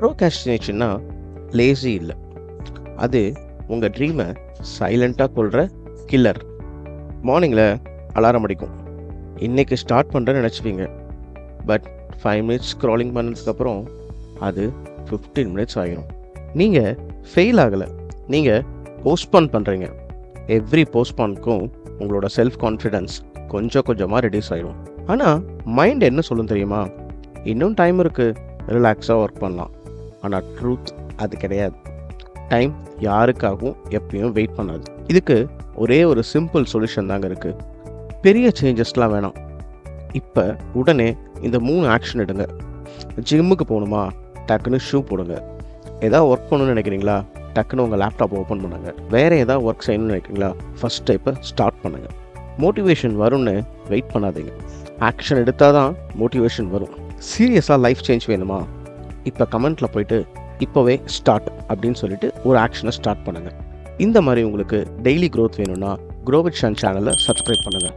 ப்ரோகாஸ்டினேஷன்னா lazy இல்லை, அது உங்கள் ட்ரீமை சைலண்ட்டாக கொள்கிற கில்லர். மார்னிங்கில் அலாரம் அடிக்கும், இன்றைக்கி ஸ்டார்ட் பண்ணுறேன்னு நினச்சிப்பீங்க. பட் 5 மினிட்ஸ் ஸ்க்ராலிங் பண்ணதுக்கப்புறம் அது 15 மினிட்ஸ் ஆகிடும். நீங்கள் ஃபெயில் ஆகலை, நீங்கள் போஸ்ட்பான் பண்ணுறீங்க. எவ்ரி போஸ்ட்பானுக்கும் உங்களோட செல்ஃப் கான்ஃபிடென்ஸ் கொஞ்சம் கொஞ்சமாக ரெடியூஸ் ஆகிடும். ஆனால் மைண்ட் என்ன சொல்லும் தெரியுமா? இன்னும் டைம் இருக்குது, ரிலாக்ஸாக ஒர்க் பண்ணலாம். ஆனால் ட்ரூத் அது கிடையாது. டைம் யாருக்காகவும் எப்பயும் வெயிட் பண்ணாது. இதுக்கு ஒரே ஒரு சிம்பிள் சொல்யூஷன் தாங்க இருக்குது. பெரிய சேஞ்சஸ்லாம் வேணாம். இப்போ உடனே இந்த 3 ஆக்ஷன் எடுங்க. ஜிம்முக்கு போகணுமா? டக்குன்னு ஷூ போடுங்க. ஏதாவது ஒர்க் பண்ணணும்னு நினைக்கிறீங்களா? டக்குன்னு உங்கள் லேப்டாப் ஓப்பன் பண்ணுங்கள். வேறு ஏதாவது ஒர்க் செய்யணும்னு நினைக்கிறீங்களா? ஃபஸ்ட் ஸ்டெப்பை ஸ்டார்ட் பண்ணுங்கள். மோட்டிவேஷன் வரும்னு வெயிட் பண்ணாதீங்க. ஆக்ஷன் எடுத்தால் தான் மோட்டிவேஷன் வரும். சீரியஸாக லைஃப் சேஞ்ச் வேணுமா? இப்போ கமெண்ட்டில் போயிட்டு இப்போவே ஸ்டார்ட் அப்படின்னு சொல்லிட்டு ஒரு ஆக்ஷனை ஸ்டார்ட் பண்ணுங்கள். இந்த மாதிரி உங்களுக்கு டெய்லி க்ரோத் வேணும்னா க்ரோ வித் ஷான் சேனலை சப்ஸ்கிரைப் பண்ணுங்கள்.